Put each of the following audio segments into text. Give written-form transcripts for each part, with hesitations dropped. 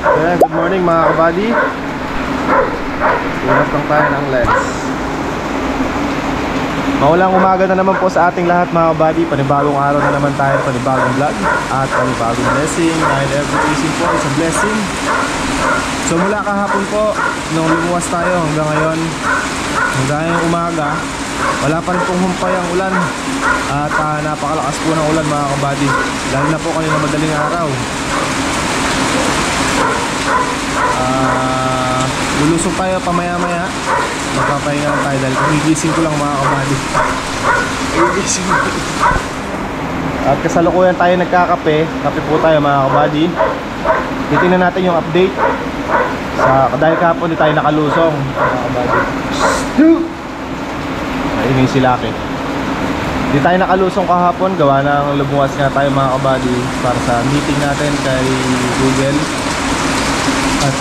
Ayan, good morning mga kabady. Unas lang tayo ng lens. Maulang umaga na naman po sa ating lahat mga kabady. Panibagong araw na naman tayo, panibagong vlog at panibagong blessing. Dahil every blessing po is a blessing. So mula kahapon po, nung lumuwas tayo hanggang ngayon, hanggang ngayong umaga, wala pa rin pong humpay ang ulan. At napakalakas po ng ulan mga kabady. Lalo na po kanina madaling araw. Lulusong tayo pamaya-maya. Magpapahinga lang tayo dahil kagigising ko lang mga kabady. Kagigising ko. At kasalukuyan tayo nagkakape. Kape po tayo mga kabady. Titingnan natin yung update dahil kahapon di tayo nakalusong mga kabady. Naingay si Laki. Di tayo nakalusong kahapon. Gawa ng lumuwas nga tayo mga kabady para sa meeting natin kay Google. At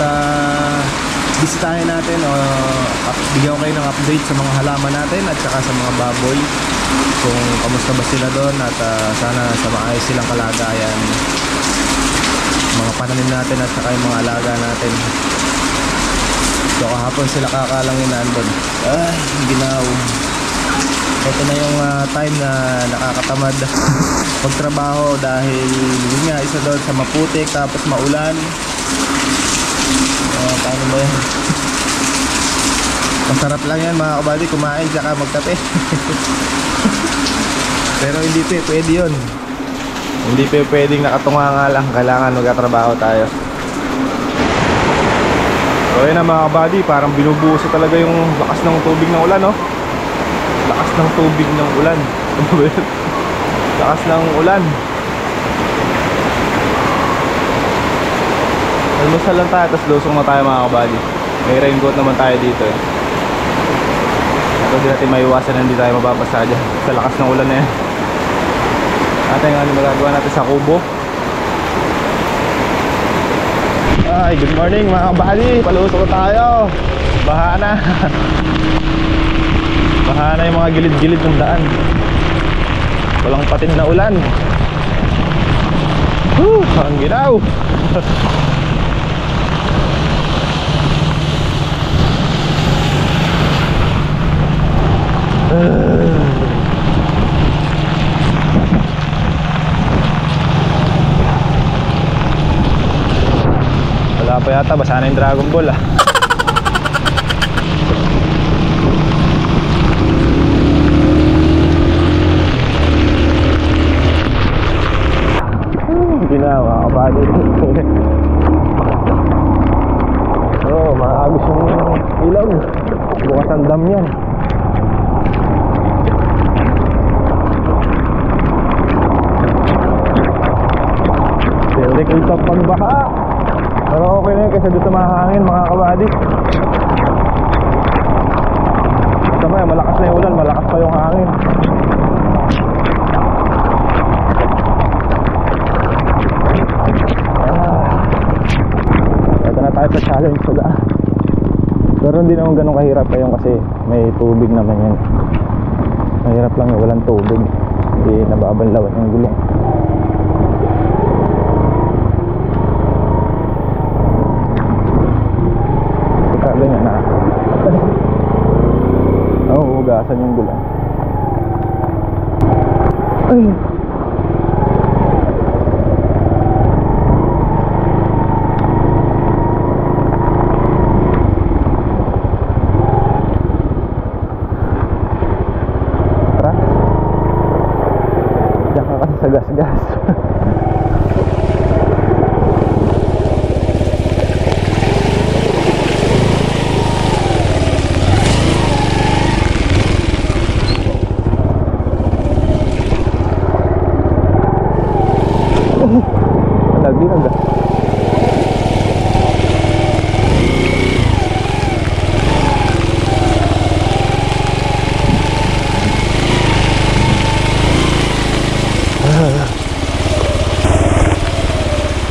bisitahin natin o bigyan ko kayo ng update sa mga halaman natin at saka sa mga baboy, kung kamusta ba sila doon at sana sa maayos silang kalagayan, mga pananim natin at saka yung mga alaga natin. So kahapon sila kakalangin nandun. Ginaw. Ito na yung time na nakakatamad pagtrabaho dahil yun nga, isa doon sa maputik tapos maulan. Paano ba yan? Masarap lang yan mga kabady, kumain tsaka magkape. Pero hindi pwede yun. Hindi pwedeng nakatunga nga lang. Kailangan magkatrabaho tayo. So yun na mga kabady, parang binubuso talaga yung lakas ng tubig ng ulan, no? Lakas ng tubig ng ulan. Lakas ng ulan. Almusal lang tayo, tapos lusong na tayo mga kabady. May raincoat naman tayo dito eh. Ito di natin maiwasan na hindi tayo mababasa dyan sa lakas ng ulan na yan. Ating ano magagawa natin sa kubo. Ay, good morning mga kabady. Palusong na tayo. Baha na. Baha na yung mga gilid-gilid ng daan. Walang patid na ulan. Ang ginaw. Wala pa yata, basa na yung Dragon Ball ginawa kabady. Maagos yung ilaw. Bukas ang dam yan. Ito ang pagbaha. Pero okay na yun kasi dito mahangin mga kabady. Basta maya malakas na yung ulan, malakas pa yung hangin. Ito na tayo sa challenge pala. Pero hindi naman ganun kahirap ngayon kasi may tubig naman yan. Mahirap lang yung walang tubig. Hindi nababanlawan yung gulong. Ganyan na. Hugasan yung gulong. Ay. Tara. Diyan ka kasi sa gas-gas. Nagdinag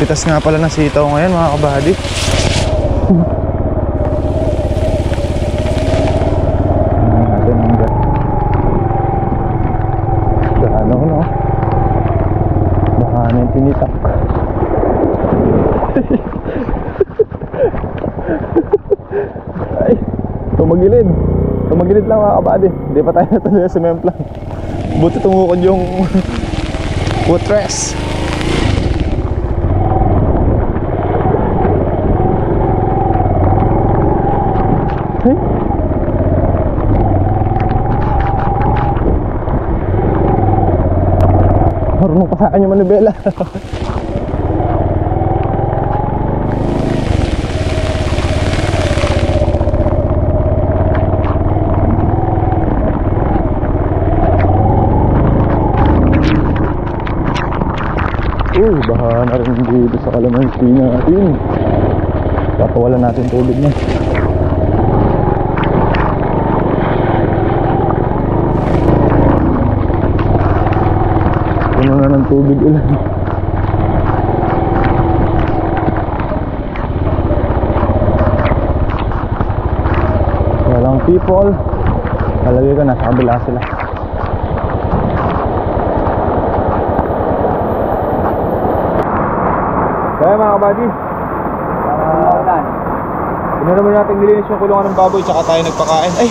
pitas nga pala ng sitaw ngayon mga kabady. Tinitak. tumagilid. Tumagilid lang mga kabady. Hindi pa tayo natuloy sa Memplang. Buti tumukod yung footrest. Hey? Marunong pa sa akin yung manibela. Baha na rin dito sa kalamansi natin. Papawalan natin tubig niya. Puno na ng tubig ulan. Walang people. Talagay ko nasa kabila sila. Kaya mga kabady, ano naman natin nilinis yung kulungan ng baboy tsaka tayo nagpakain. Ay,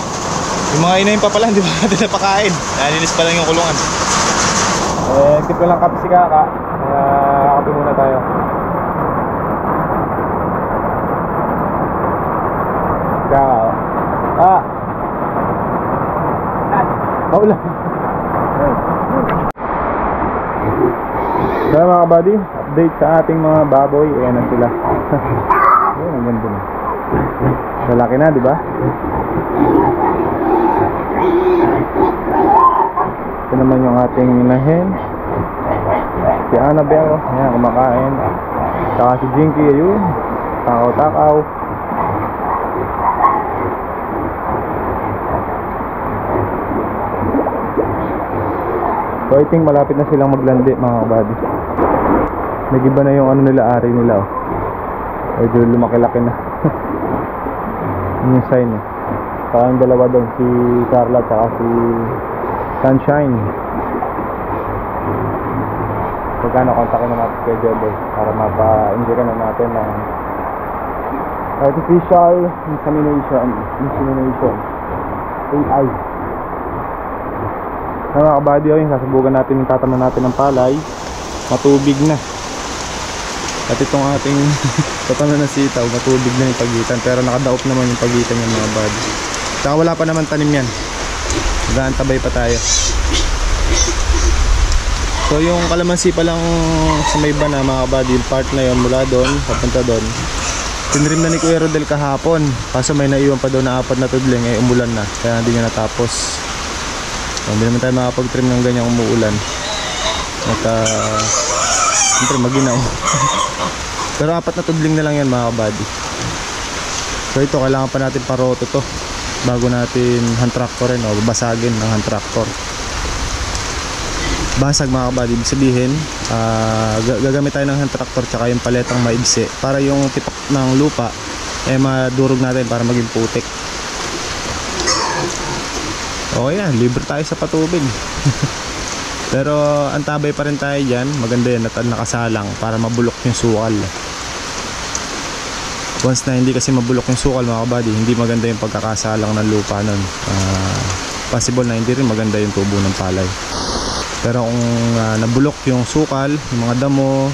yung mga inayin pa pala, hindi pa natin napakain. Nalinis pa lang yung kulungan. Nagtip ko lang kape si Kaka. Kaya kape muna tayo. Kaka, oh. Maulan. Kaya mga kabady, update sa ating mga baboy. Ayan na sila. Ayan, ang ganda na. Malaki na, di ba? Ito naman yung ating inahin. Si Annabelle, ayan, kumakain. Saka si Jinky, ayun. Takaw-takaw. So I think malapit na silang maglandi mga kabady. Nag-iba na yung ano nila, ari nila, oh. Medyo lumaki-laki na. Yun yung sign, eh. Saka yung dalawa doon, si Carla at si Sunshine. Pagkano kontakin na natin kay Jebel para mapa-injectan na natin ng artificial insemination AI. Mga kabady, oh, yung sasabugan natin yung tataman natin ng palay. Matubig na. At itong ating tataman ng sitaw, matubig na yung pagitan. Pero nakadaop naman yung pagitan yung mga body. Saka wala pa naman tanim yan. Nag-aantabay pa tayo. So yung kalamansi pa lang sa may bana mga kabady, yung part na yun mula doon, papunta doon, tinrim na ni Kuya Rodel kahapon. Kaso may naiwan pa doon na 4 na tudling, eh umulan na. Kaya hindi niya natapos. So, hindi naman tayo makapag-trim ng ganyang umuulan. At siyempre maginaw. Pero 4 na tudling na lang yan mga kabady. So ito kailangan pa natin paroto to bago natin hand tractorin o basagin ng hand tractor. Basag mga kabady, ibig sabihin gagamit tayo ng hand tractor tsaka yung paletang maigsi para yung tipak ng lupa madurog natin para maging putik. Okay yan, libre tayo sa patubig. Pero antabay pa rin tayo dyan. Maganda yan at nakasalang para mabulok yung sukal. Once na hindi kasi mabulok yung sukal mga kabady, hindi maganda yung pagkakasalang ng lupa nun. Possible na hindi rin maganda yung tubo ng palay. Pero kung nabulok yung sukal, yung mga damo,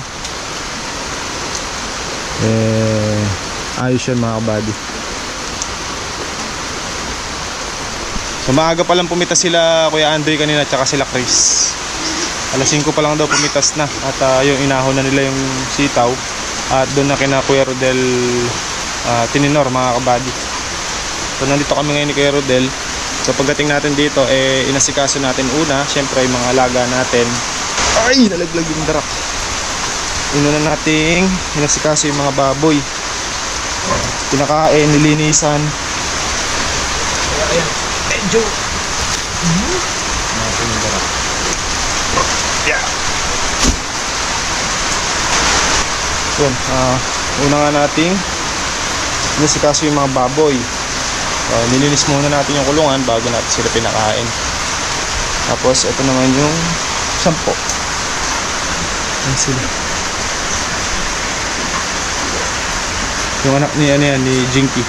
ayos yun mga kabady. So maaga pa lang pumitas sila Kuya Andre kanina at saka sila Chris. Alas 5 pa lang daw pumitas na. At yung inahon na nila yung sitaw. At doon na kina Kuya Rodel tininor mga kabady. So nandito kami ngayon ni Kuya Rodel. So pagdating natin dito inasikaso natin una syempre yung mga alaga natin. Ay nalaglag yung darak. Una nating inasikaso yung mga baboy. Pinakain, nilinisan. Ayan. Medyo natin yung darak. Yeah. Yun, una nga nating inasikaso yung mga baboy. Nilinis muna natin yung kulungan bago natin sila pinakain. Tapos ito naman yung sampo. Ayan sila. Yung anak ni Jinky.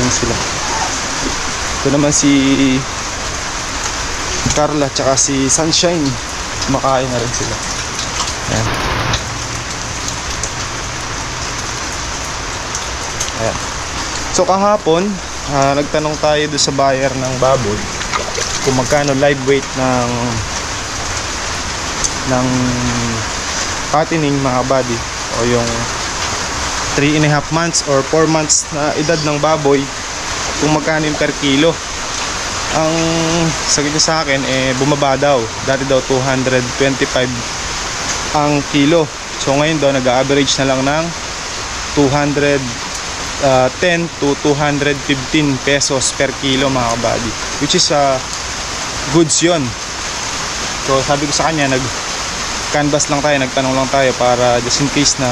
rin sila. Ito naman si Carla tsaka si Sunshine, kumakain na rin sila. Ayan. Ayan. So kahapon nagtanong tayo doon sa buyer ng baboy kung magkano live weight ng fattening mga buddy, o yung 3.5 months or 4 months na edad ng baboy, kung magkano yung per kilo. Ang sagot niya sa akin bumaba daw, dati daw 225 ang kilo, so ngayon daw nag-average na lang ng 210 to 215 pesos per kilo mga kabady, which is goods yun. So sabi ko sa kanya, nag-canvas lang tayo, nagtanong lang tayo para just in case na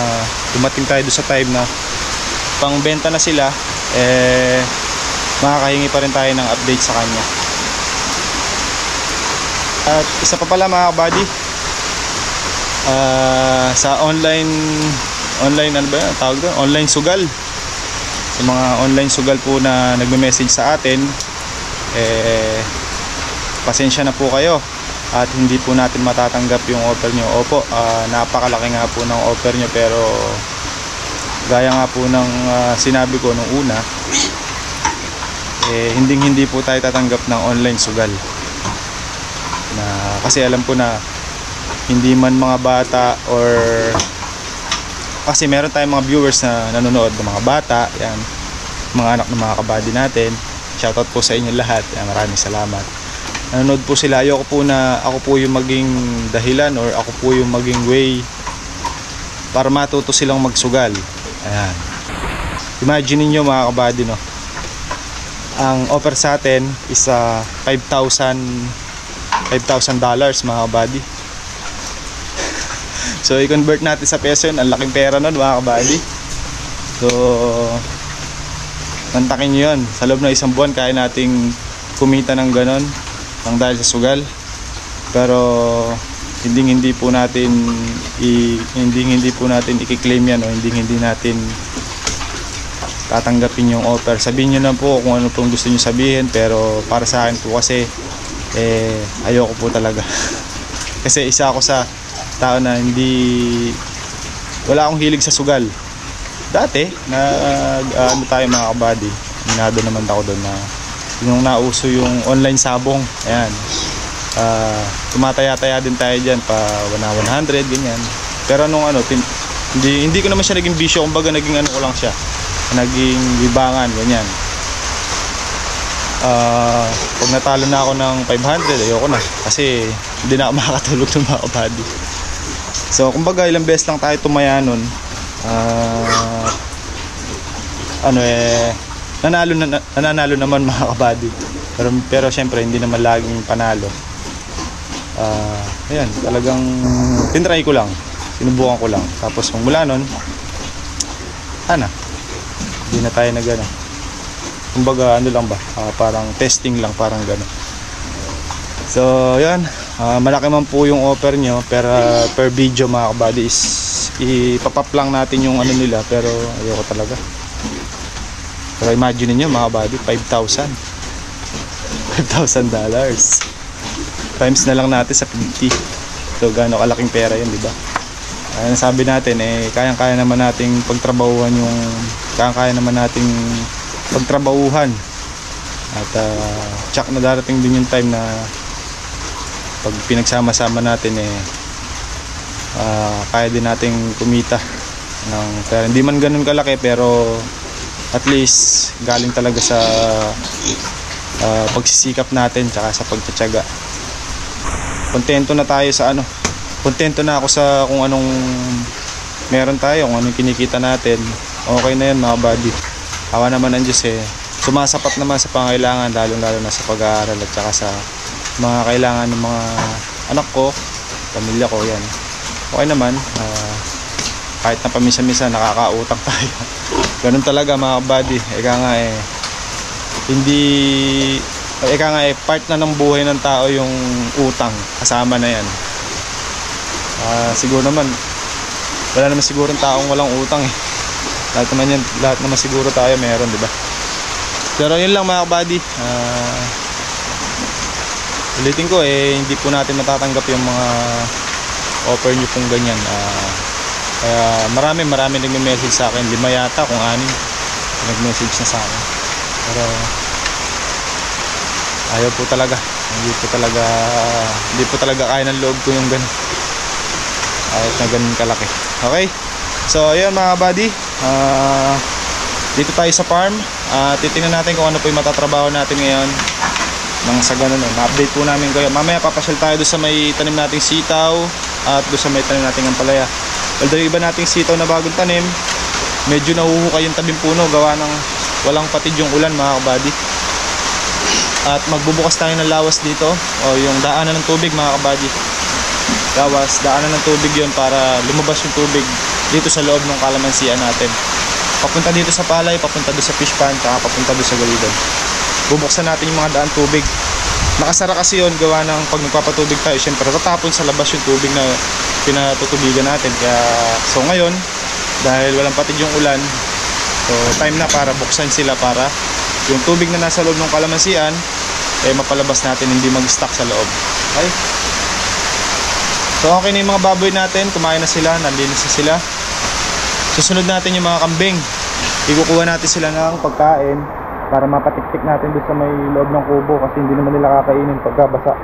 dumating tayo doon sa time na pangbenta na sila, makakahingi pa rin tayo ng update sa kanya. At isa pa pala mga kabady, sa online ano ba yan tawag doon? Online sugal. Sa mga online sugal po na nagme-message sa atin, pasensya na po kayo at hindi po natin matatanggap yung offer nyo. Opo, napakalaki nga po ng offer nyo, pero gaya nga po ng sinabi ko nung una, hindi po tayo tatanggap ng online sugal, na kasi alam ko na hindi man mga bata, or kasi meron tayong mga viewers na nanonood ng mga bata, yan, mga anak ng mga kabady natin. Shoutout po sa inyo lahat, yan, maraming salamat. Nanonood po sila. Ayoko po na ako po yung maging dahilan or ako po yung maging way para matuto silang magsugal. Ayan, imagine niyo mga kabady, no, ang offer sa atin is $5,000 mga kabady. So i-convert natin sa peso yun, ang laking pera nun mga kabady. So mantakin nyo yun, sa loob ng isang buwan kaya nating kumita ng ganon nang dahil sa sugal. Pero hindi po natin i-claim yan, o hindi natin tatanggapin yung offer. Sabihin nyo na po kung ano pong gusto nyo sabihin, pero para sa akin po kasi ayoko po talaga. Kasi isa ako sa tao na wala akong hilig sa sugal. Dati ano tayo mga kabady, minado naman ako doon na yung nauso yung online sabong. Ayan, tumataya-taya din tayo dyan pa 100 ganyan. Pero nung hindi ko naman siya naging bisyo, kumbaga naging ko lang siya, naging libangan ganyan. Pag natalo na ako ng 500, ayoko na, kasi hindi na ako makakatulog ng mga kabady. So kumbaga ilang beses lang tayo tumaya nun, nananalo naman mga kabady, pero syempre hindi naman laging panalo. Ayan, talagang tinry ko lang, sinubukan ko lang, tapos mula nun hindi na tayo kumbaga lang ba, parang testing lang, parang gano'n. So yan, malaki man po yung offer nyo, pero per video mga kabady is ipapap lang natin yung nila, pero ayoko talaga. Pero imagine niyo mga kabady, $5,000 times na lang natin sa 50. So gaano kalaking pera yun, di ba? Sabi natin, kayang-kaya naman nating pagtrabahuhan at tsak na darating din yung time na pag pinagsama-sama natin, kaya din nating kumita ng pera. Hindi man ganun kalaki, pero at least galing talaga sa pagsisikap natin tsaka sa pagtitiyaga. Kontento na tayo sa kontento na ako sa kung anong meron tayo, kung anong kinikita natin. Okay na yun mga buddy. Awa naman ng Diyos, sumasapat naman sa pangailangan, lalo na sa pag-aaral at saka sa mga kailangan ng mga anak ko, pamilya ko, yan. Okay naman, kahit na pamisa-misa nakakautang tayo. Ganun talaga mga buddy. Part na ng buhay ng tao yung utang, kasama na yan. Siguro naman wala naman siguro taong walang utang. Lahat naman siguro tayo meron, di ba? Pero yun lang mga kabady, ulitin ko hindi po natin matatanggap yung mga offer nyo pong ganyan. Kaya marami nagme-message sa akin, 5 yata kung 6 nag-message na sa akin. Pero ayaw po talaga, hindi po talaga kaya ng loob ko yung ganun, kahit na ganun kalaki. Okay, so ayun mga kabady, dito tayo sa farm. Titingnan natin kung ano po yung matatrabaho natin ngayon nang sa ganun. Ma-update po namin kayo. Mamaya papasyal tayo doon sa may tanim nating sitaw at doon sa may tanim nating ampalaya. Although yung iba nating sitaw na bagong tanim, medyo nahuhukay yung tabing puno gawa ng walang patid yung ulan mga kabady. At magbubukas tayo ng lawas dito, o yung daanan ng tubig mga kabady. Lawas, daanan ng tubig yon para lumabas yung tubig dito sa loob ng kalamansian natin. Papunta dito sa palay, papunta doon sa fish pond, saka papunta doon sa galidan. Bubuksan natin yung mga daan tubig. Nakasara kasi yun gawa ng pag nagpapatubig tayo, syempre tatapon sa labas yung tubig na pinatutubigan natin. Kaya so ngayon, dahil walang patid yung ulan, so time na para buksan sila para yung tubig na nasa loob ng kalamansian mapalabas natin, hindi mag-stuck sa loob. Okay? So okay na yung mga baboy natin, kumain na sila, nanlinis na sila. Susunod natin yung mga kambing. Ikukuha natin sila ng pagkain para mapatiktik natin doon sa may loob ng kubo, kasi hindi naman nila kakainin pagkabasa.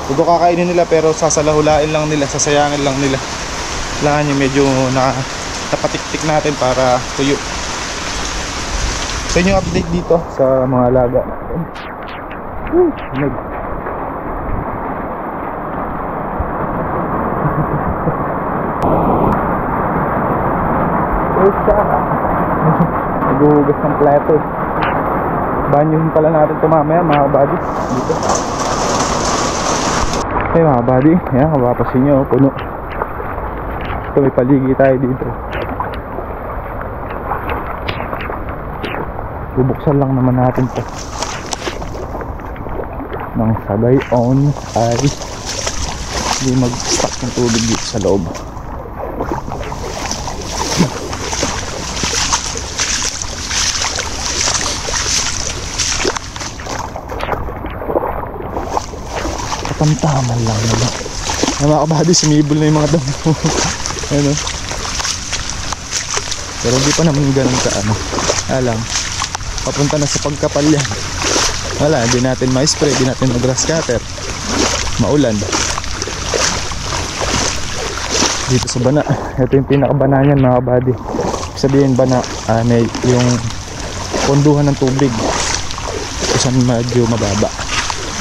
Ito kakainin nila pero sasalahulain lang nila, sasayangin lang nila. Kailangan yung medyo napatiktik natin para tuyo. So yun yung update dito sa mga alaga natin. Naghuhugas ng plato. Banyohin pala natin ito mamaya mga kabady dito. Okay mga kabady, yan, kapapasin nyo, puno. Ito may paligi tayo dito. Bubuksan lang naman natin ito nang sabay on ay hindi mag-stuck ng tubig dito sa loob. Katamtaman lang naman. Mga kabady, sumibol na yung mga damo. Ano? Pero hindi pa naman ganun ka alam, papunta na sa pagkapal yan. Wala, hindi natin ma-spray, hindi natin mag-grass cutter, maulan. Dito sa bana, ito yung pinakabana niyan mga kabady. Sabihin bana, may yung ponduhan ng tubig kung saan medyo mababa.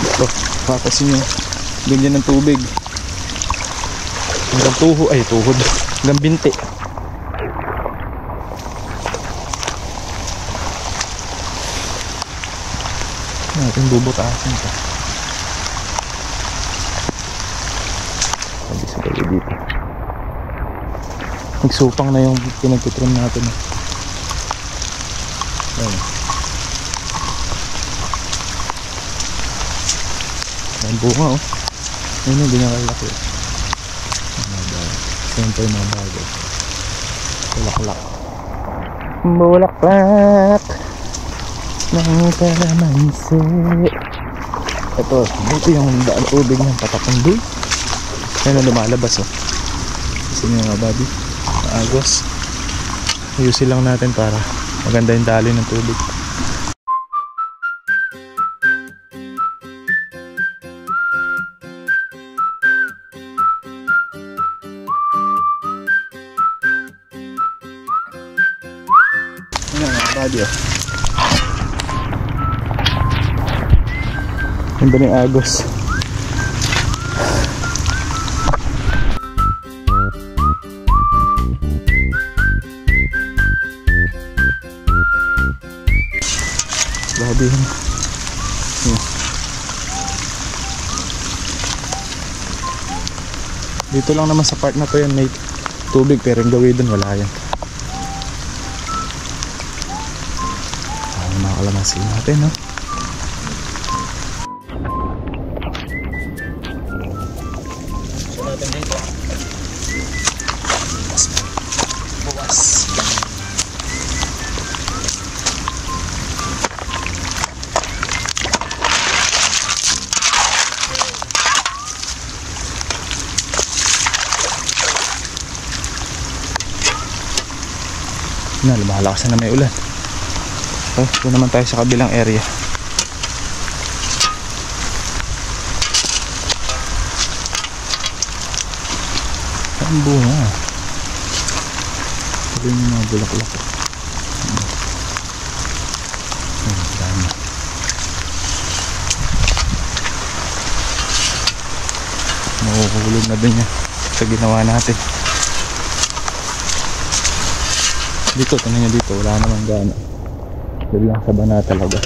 Ito, papasin nyo, ganyan ng tubig hanggang tuhod, hanggang binti. Natin bubutasin ito. Sabi sa gabi dito. Nagsupang na yung pinagtitrim natin. Ayan. Ayan bunga Ayan yung binakalaki. Siyempre mga bagay. Bulaklak. Bulaklak ng kalamansi. Ito yung daan tubig ng patakong doon. Ayan na lumalabas kasi mga body agos. Ayusin lang natin para maganda yung daloy ng tubig. Ayan mga body ganda ng agos. Grabe yan. Dito lang naman sa part na to yan may tubig, pero yung gawin dun wala yan. Mga kalamansi natin Na, lumalakas na may ulan. So, doon naman tayo sa kabilang area. Saan bunga? Sabi yung mga bulaklak. Dami. Makukulog na din yan sa ginawa natin. Dito, tingnan nyo dito, wala naman gana. Dito lang sa bana talaga.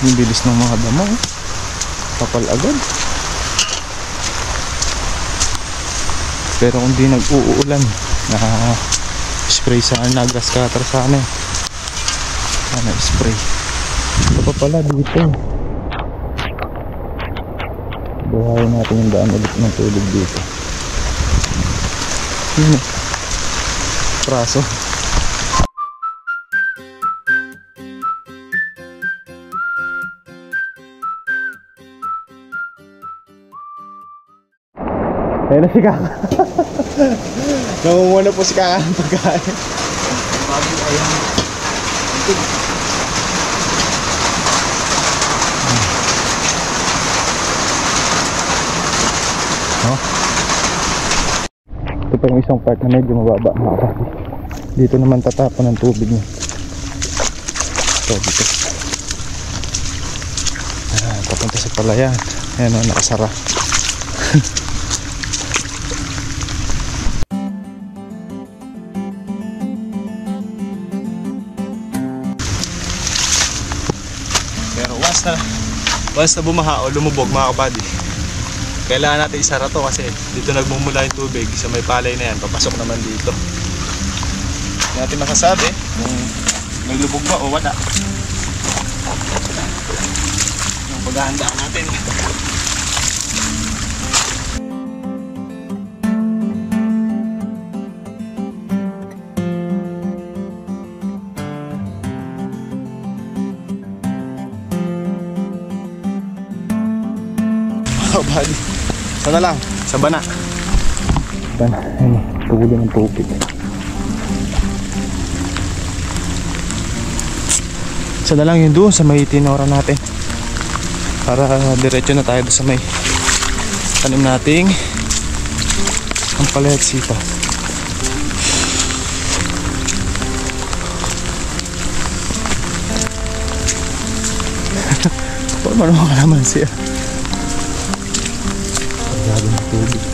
Yung bilis ng mga damo, kapal agad. Pero kung di nag-uulan, spray sana, grass cutter sana. Sana spray. Ito pa pala dito. Buhayin natin yung daan ulit ng tubig dito. Yun, praso. Ayun na si Kaka. Namumuna po si Kaka ng pagkain. Bago ayan. Ito pa yung isang part na medyo mababa mga kapatid. Dito naman tatapon ng tubig niya. Ito dito. Papunta sa palayan. Ayan o, nakasara. Pero once na bumaha o lumubog mga kabady, kailangan natin isara to kasi dito nagmumula yung tubig sa may palay na yan, papasok naman dito. Hindi natin masasabi kung may lubog ba o wala. Yung paghahandaan natin. Oh, buddy. Sana lang, sa bana. Bana, ayun, tuloy ng tubig. Sana lang yun doon sa may tinora natin. Para diretso na tayo doon sa may tanim nating ang palayat sita. Paano ka naman siya? Grabe ng tubig.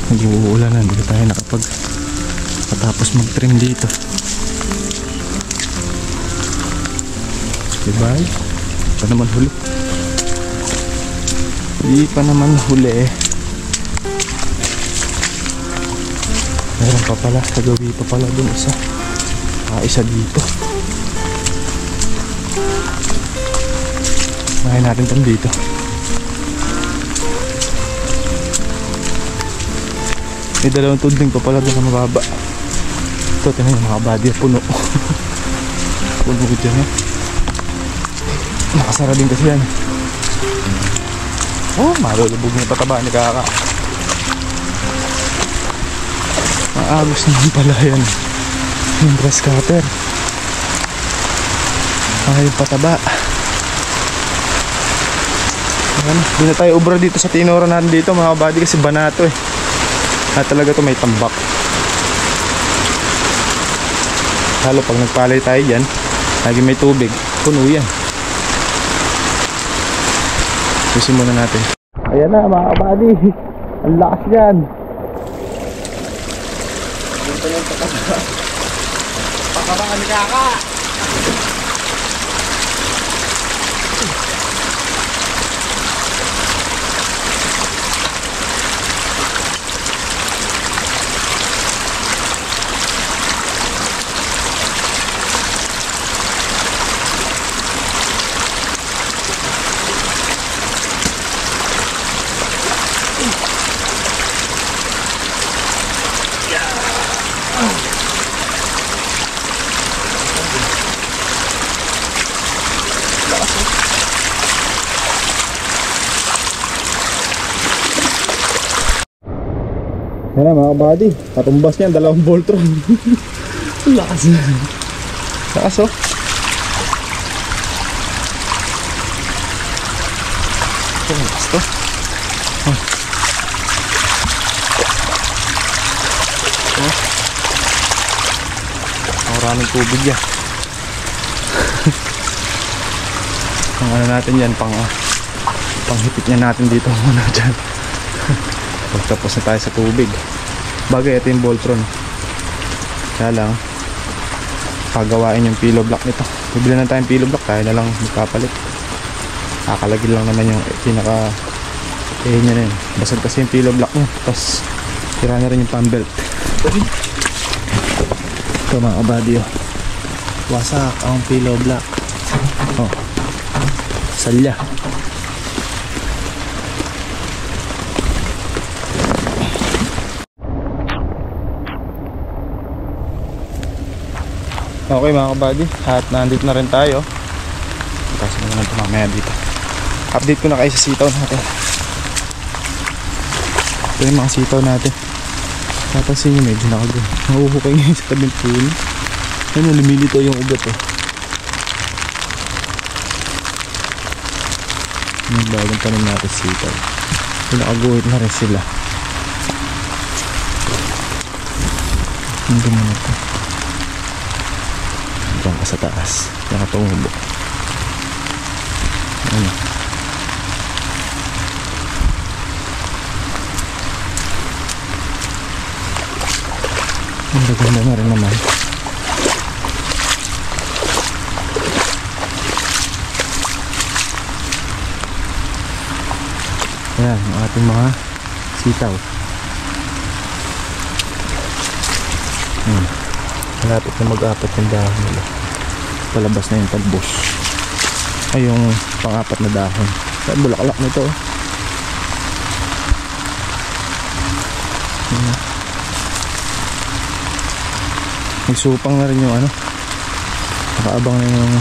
Nag-uulan na, hindi tayo matapos mag-trim dito. Diba? Hindi pa naman huli. Hindi pa naman huli eh. Meron pa pala, sa gabi pa pala dun isa. Isa dito. Mahin natin itong dito. May dalawang tudling pa pala doon na mababa. Ito, tinan yung mga body, puno. Puno dyan eh. Nakasara din kasi yan. Oh, malulubog na yung pataba ni Kaka. Maagos naman pala yan. Yung grass cutter. Yung pataba. Hindi na tayo ubra dito sa tinora natin dito mga kabady kasi banato eh. At talaga to may tambak. Lalo pag nagpalay tayo dyan, lagi may tubig, puno yan. Susin muna natin. Ayan na mga kabady, ang lakas yan. Pakabangan ni Kaka. Yan na mga kabady, katumbas niyan, 2 Voltron. Lakas na. Lakas oh. Ito, lakas to. Maraming tubig yan. Ang ano natin yan, panghipit niya natin dito muna dyan. Pagtapos na tayo sa tubig. Bagay, ito yung Voltron. Kaya lang, pagawain yung pillow block nito. Bibili na tayong pillow block, tayo na lang magpapalit. Kakalagin lang naman yung pinaka nya na yun. Basag kasi yung pillow block niya. Tapos tira na rin yung pan belt. Ito mga kabady oh. Wasak ang pillow block. Oh, salya. Okay mga kabady, at nandito na rin tayo. Kasi naman ito mamaya dito. Update ko na kayo sa sitaw natin. Ito yung mga sitaw natin. Napansin nyo medyo nahuhukay ngayon sa tabing puno. Ano, lumilito yung ugat oh. Yung bagong tanim natin sitaw. Pinakaguhit na rin sila. Ang ganda na ito. Diyan ka sa taas. Nakatumubo. Ano? Ang ganda na rin naman. Ayan, ang ating mga sitaw. Malapit na mag-apat yung dahon nila. Palabas na yung talbos. Ay, yung pang-apat na dahon. Ay, bulaklak nito. Nagsupang na rin yung ano. Nakaabang na yung...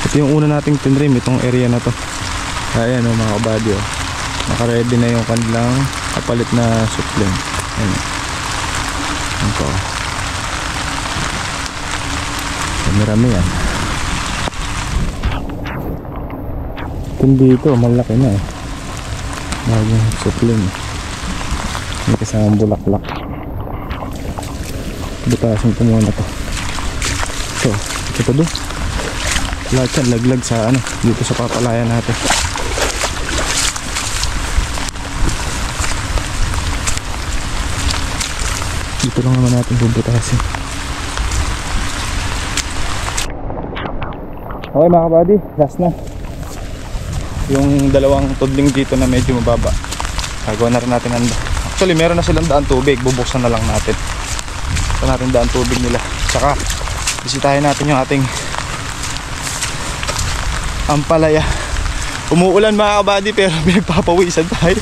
Ito yung una nating tinrim, itong area na to. Ayan o mga kabady o. Naka-ready na yung kanilang kapalit na supplement. Ayan o. Ito. Marami yan. Kung dito, malaki na eh. Maging supplement. May kasamang bulaklak. Butasin ko muna to. So, ito doon. Lahat yan, laglag sa ano, dito sa papalayan natin. Dito lang naman natin bubutasin. Okay mga kabady, last na. Yung dalawang tudling dito na medyo mababa, gagawa na rin natin handa. Actually meron na silang daan tubig, bubuksan na lang natin. Ito natin daan tubig nila. Tsaka bisitahin natin yung ating ampalaya. Umuulan mga kabady pero pinagpapawisan tayo.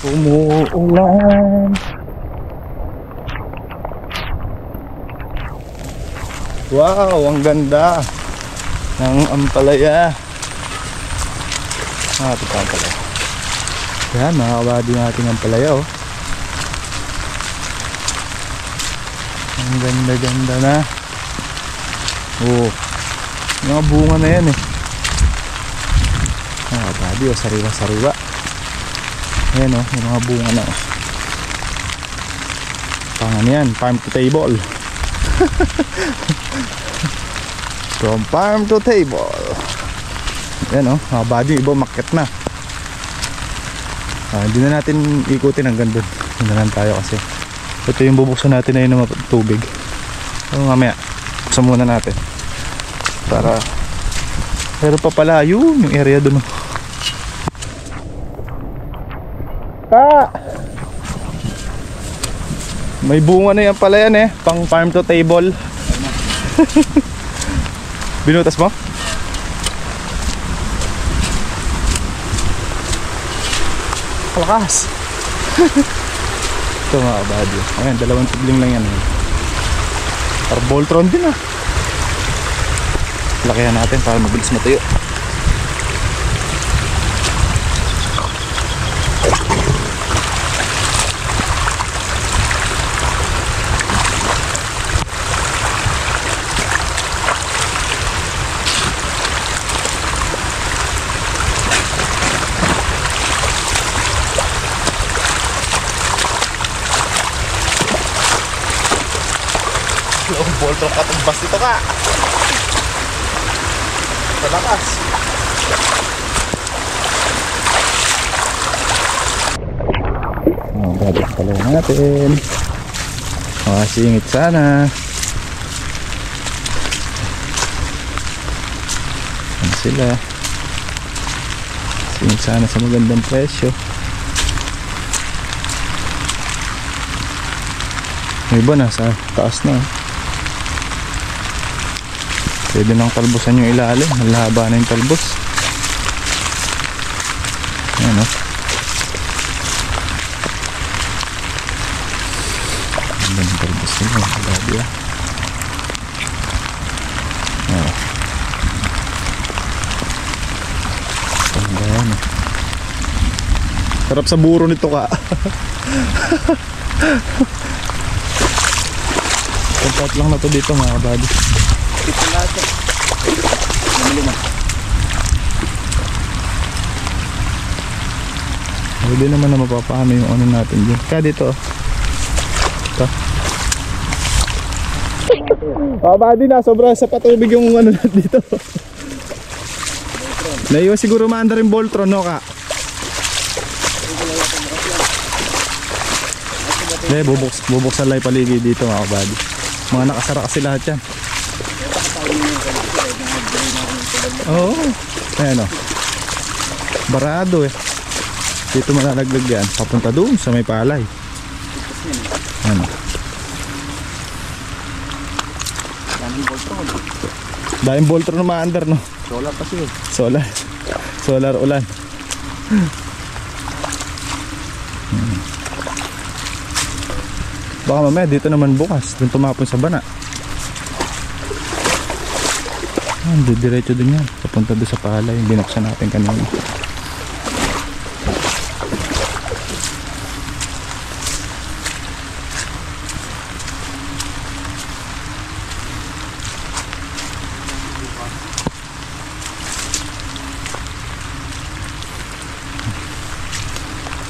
Umuulan. Wow, ang ganda ng ampalaya. Ito pa ampalaya. Yan, mga kabady natin ampalaya oh. Ang ganda-ganda na. Oh, mga bunga na yan eh. Mga kabady oh, sariwa-sariwa. Ayan oh, yung mga bunga na oh. Pangan yan, farm to table. From farm to table. Ayan oh, mga body, iba market na. Hindi na natin ikutin hanggang doon. Hindi na lang tayo kasi ito yung bubuksan natin na yun ng tubig. So mamaya, buksan muna natin para pero pa pala yun yung area doon. May bunga na yan pala yan eh, pang farm to table. Binutas mo? Kalakas. Ito mga kabady. Ayan, dalawang tudling lang yan. Voltron din ah. Lakihan natin para mabilis matuyo. Dalawang boltron katumbas dito ka. Sa lakas. Babalik pala natin. Singit sana. Ano sila? Singit sana sa magandang presyo. May iba nasa taas na. Pwede nang talbusan yung ilalim. Malahaba na yung talbos. Ayan o. Ang talbos nila. Malabi ah. Ayan o. Sarap sa buro nito ka. Pagkat lang na to dito mga kabady. Ito lahat eh. Lima. Hindi naman na mapapahami yung ano natin dyan. Kaya dito. Ito. Kabady na. Sobra sa patubig yung ano natin dito. Naiwan siguro maanda rin Voltron no ka? Bubuksan lang yung paligid dito mga kabady. Mga nakasara kasi lahat yan. Oo. Ayan o. Barado eh. Dito malalaglag yan. Papunta doon sa may palay. Ayan o. Daming Voltron na maandar no. Solar kasi eh. Solar ulan. Baka mamaya dito naman bukas. Doon tumapon sa bana. Diretso dun yan. Papunta doon sa palay. Binuksan natin kanina.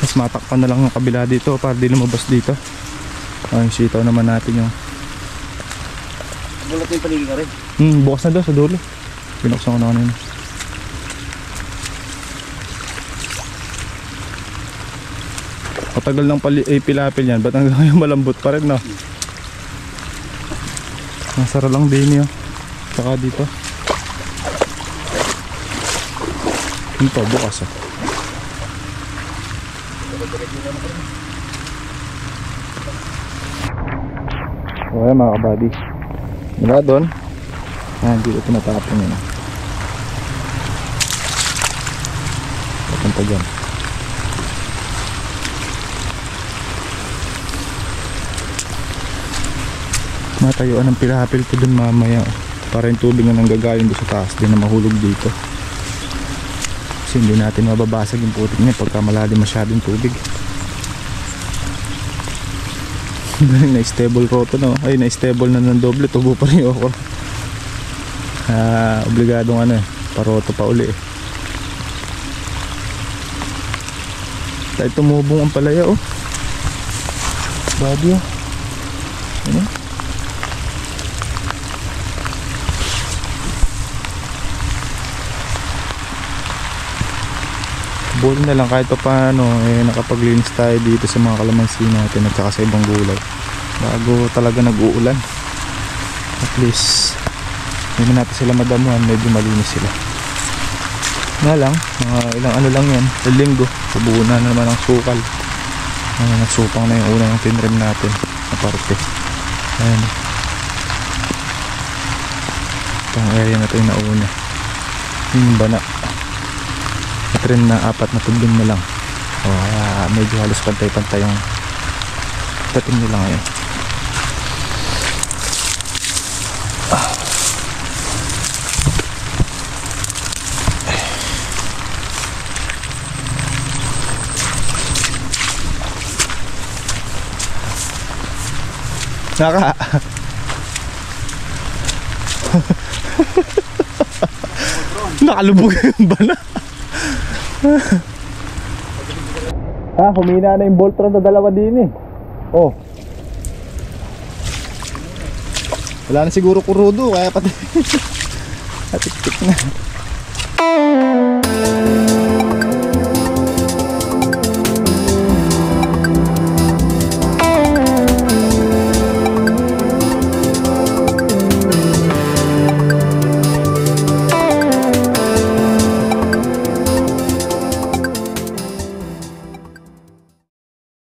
Mas matakpan na lang yung kabila dito para di lumabas dito. Yung sitaw naman natin yung bulat yung paligid ka rin. Bukas na daw sa dulo. Binuksan ko na kanina. Matagal ng pilapil yan. Ba't hanggang ngayon malambot pa rin no? Nasara lang din yun. Saka dito. Ito bukas ah. Okay mga kabady. Mula doon. Dito tinatapon yun. Papunta dyan. Matayuan ng pilapil ko dun mamaya. Para yung tubig na nanggagaling doon sa taas. Di na mahulog dito. Kasi hindi natin mababasag yung putik niya pagka malalim masyadong tubig. Na-stable ko ito no. Ay na-stable na ng doble. Tubo pa rin yung okra. Obligadong ano eh. Paroto pa uli eh. Dahil tumubong ang palaya oh. Body oh. Ano? Buti na lang kahit pa paano nakapaglinis tayo dito sa mga kalamansi natin at saka sa ibang gulay bago talaga nag-uulan. At least hindi natin sila madamuhan, medyo malinis sila. Nga lang, mga ilang ano lang yan, sa linggo sabuo na naman ang sukal. Nagsupang na yung unang tinrim natin na parte. Ayan, itong area na ito yung nauna yung bana trim na 4 na tubing na lang. Medyo halos pantay-pantay yung dating nila ngayon. Naka nakalubog yung bana. Humina na yung Voltron na dalawa din eh. Oh. Wala na siguro kurudo kaya pati natiktik na.